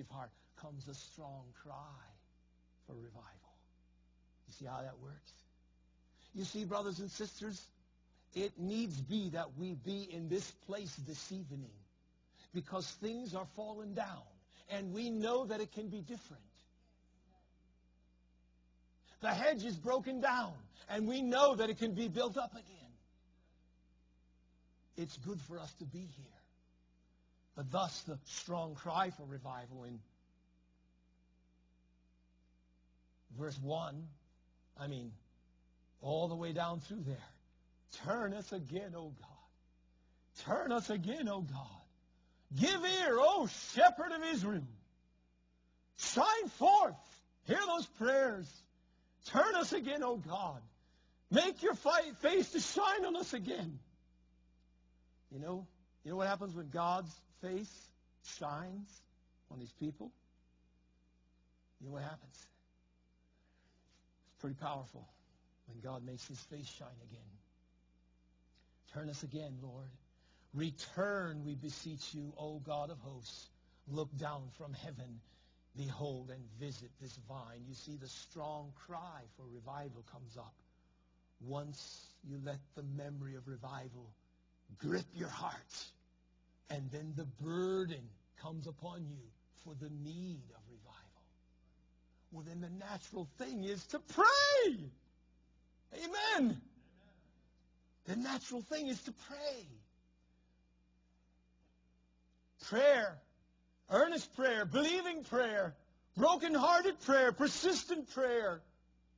heart comes a strong cry for revival. You see how that works? You see, brothers and sisters, it needs be that we be in this place this evening because things are falling down, and we know that it can be different. The hedge is broken down, and we know that it can be built up again. It's good for us to be here. But thus the strong cry for revival in verse 1, all the way down through there. Turn us again, O God. Turn us again, O God. Give ear, O shepherd of Israel. Shine forth. Hear those prayers. Turn us again, O God. Make your face to shine on us again. You know what happens when God's face shines on his people? You know what happens? It's pretty powerful when God makes his face shine again. Turn us again, Lord. Return, we beseech you, O God of hosts. Look down from heaven, behold, and visit this vine. You see, the strong cry for revival comes up once you let the memory of revival grip your heart. And then the burden comes upon you for the need of revival. Well, then the natural thing is to pray. Amen. The natural thing is to pray. Prayer, earnest prayer, believing prayer, broken-hearted prayer, persistent prayer.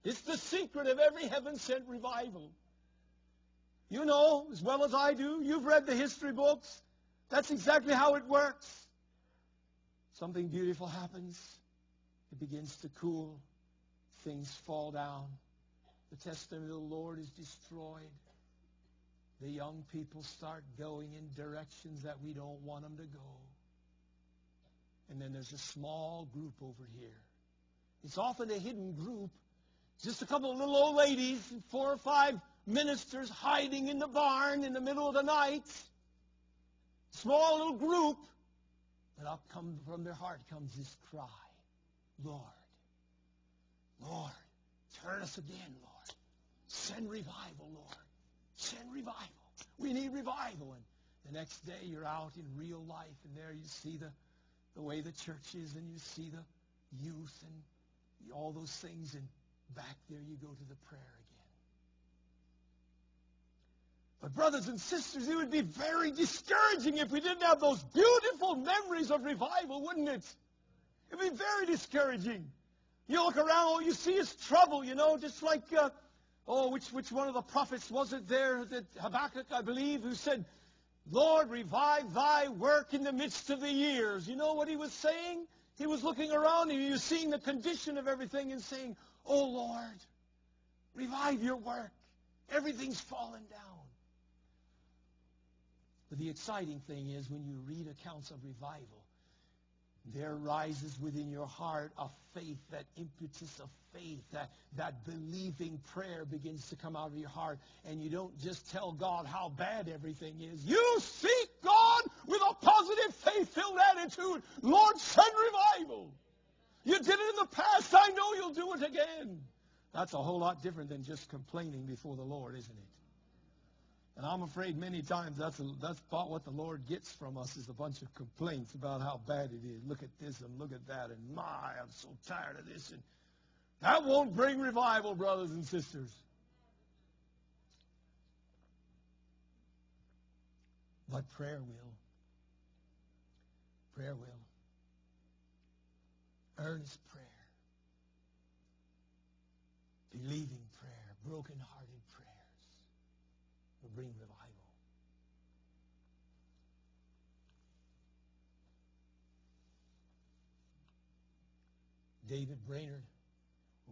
It's the secret of every heaven-sent revival. You know, as well as I do, you've read the history books. That's exactly how it works. Something beautiful happens. It begins to cool. Things fall down. The testimony of the Lord is destroyed. The young people start going in directions that we don't want them to go. And then there's a small group over here. It's often a hidden group. Just a couple of little old ladies and 4 or 5 ministers hiding in the barn in the middle of the night. Small little group. But up from their heart comes this cry. Lord, Lord, turn us again, Lord. Send revival, Lord. Send revival. We need revival. And the next day you're out in real life, and there you see the way the church is, and you see the youth and all those things, and back there you go to the prayer again. But brothers and sisters, it would be very discouraging if we didn't have those beautiful memories of revival, wouldn't it? It would be very discouraging. You look around, all you see is trouble, just like... which one of the prophets was it there? That Habakkuk, I believe, who said, Lord, revive thy work in the midst of the years. You know what he was saying? He was looking around and he was seeing the condition of everything and saying, oh, Lord, revive your work. Everything's fallen down. But the exciting thing is when you read accounts of revival, there rises within your heart a faith, that impetus of faith, that believing prayer begins to come out of your heart. And you don't just tell God how bad everything is. You seek God with a positive, faith-filled attitude. Lord, send revival. You did it in the past. I know you'll do it again. That's a whole lot different than just complaining before the Lord, isn't it? And I'm afraid many times that's about what the Lord gets from us, is a bunch of complaints about how bad it is. Look at this and look at that, and my, I'm so tired of this. And that won't bring revival, brothers and sisters. But prayer will. Prayer will. Earnest prayer. Believing prayer. Broken-hearted prayers will bring revival. David Brainerd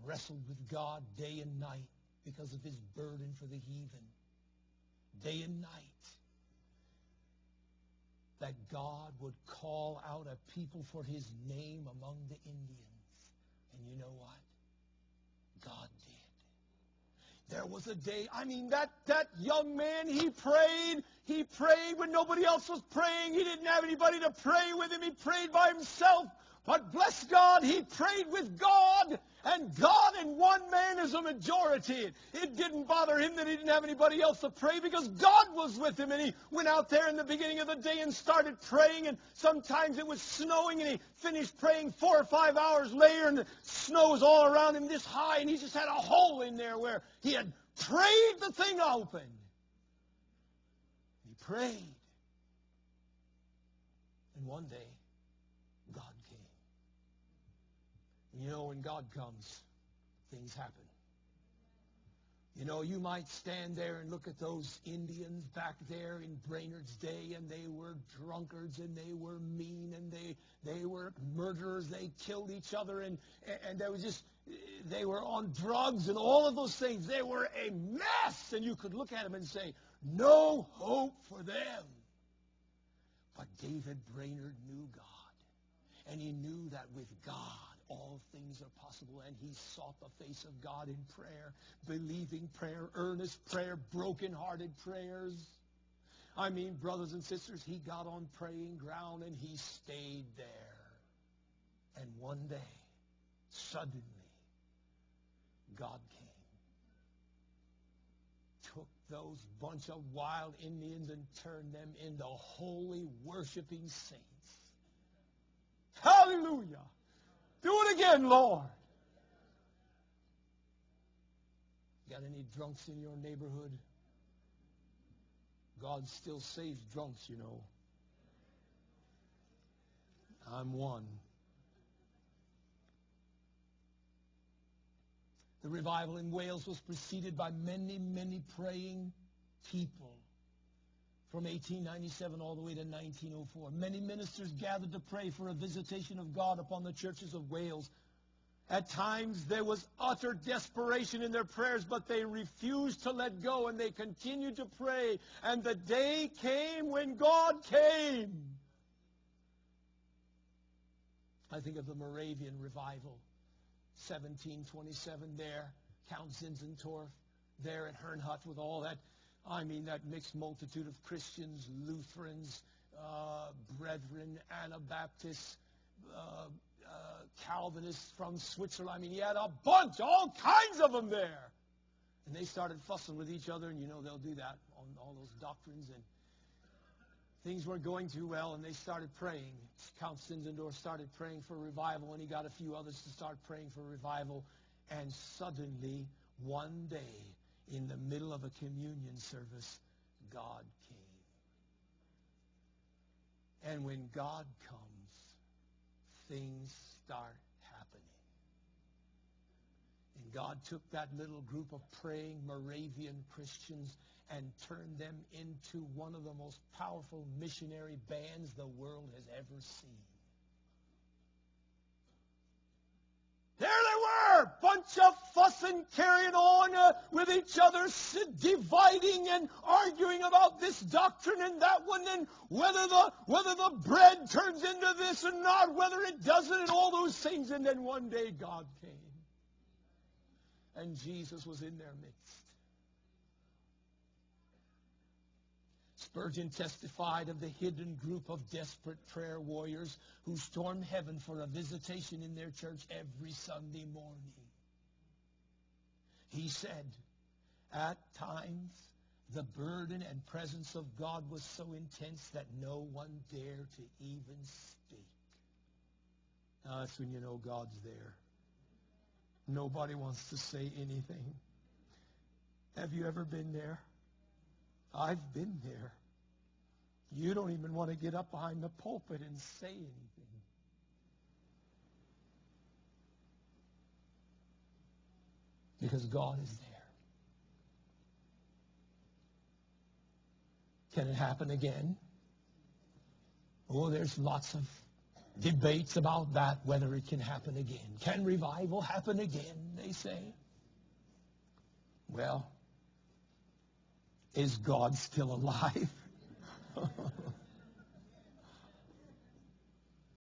wrestled with God day and night because of his burden for the heathen. Day and night. That God would call out a people for his name among the Indians. And you know what? God did. There was a day, that young man, he prayed when nobody else was praying. He didn't have anybody to pray with him. He prayed by himself But bless God, he prayed with God, and God and one man is a majority. It didn't bother him that he didn't have anybody else to pray because God was with him. And he went out there in the beginning of the day and started praying. And sometimes it was snowing, and he finished praying 4 or 5 hours later, and the snow was all around him this high, and he just had a hole in there where he had prayed the thing open. He prayed. And one day, God came. You know, when God comes, things happen. You know, you might stand there and look at those Indians back there in Brainerd's day, and they were drunkards, and they were mean, and they were murderers. They killed each other, and they were on drugs and all of those things. They were a mess, and you could look at them and say, no hope for them. But David Brainerd knew God, and he knew that with God, all things are possible, and he sought the face of God in prayer, believing prayer, earnest prayer, broken-hearted prayers. I mean, brothers and sisters, he got on praying ground, and he stayed there. And one day, suddenly, God came, took those bunch of wild Indians and turned them into holy, worshiping saints. Hallelujah! Do it again, Lord. Got any drunks in your neighborhood? God still saves drunks, you know. I'm one. The revival in Wales was preceded by many, many praying people from 1897 all the way to 1904. Many ministers gathered to pray for a visitation of God upon the churches of Wales. At times there was utter desperation in their prayers, but they refused to let go, and they continued to pray. And the day came when God came. I think of the Moravian revival, 1727 there, Count Zinzendorf, there at Herrnhut with all that, that mixed multitude of Christians, Lutherans, Brethren, Anabaptists, Calvinists from Switzerland. He had a bunch, all kinds of them there. And they started fussing with each other, and they'll do that on all those doctrines, and things weren't going too well, and they started praying. Count Zinzendorf started praying for revival, and he got a few others to start praying for revival. And suddenly, one day, in the middle of a communion service, God came. And when God comes, things start happening. And God took that little group of praying Moravian Christians and turned them into one of the most powerful missionary bands the world has ever seen. There they were, bunch of fussing, carrying on with each other, dividing and arguing about this doctrine and that one, and whether the bread turns into this or not, whether it doesn't, and all those things. And then one day God came, and Jesus was in their midst. Spurgeon testified of the hidden group of desperate prayer warriors who stormed heaven for a visitation in their church every Sunday morning. He said, at times, the burden and presence of God was so intense that no one dared to even speak. Now, that's when you know God's there. Nobody wants to say anything. Have you ever been there? I've been there. You don't even want to get up behind the pulpit and say anything. Because God is there. Can it happen again? Oh, there's lots of debates about that, whether it can happen again. Can revival happen again, they say? Well, is God still alive?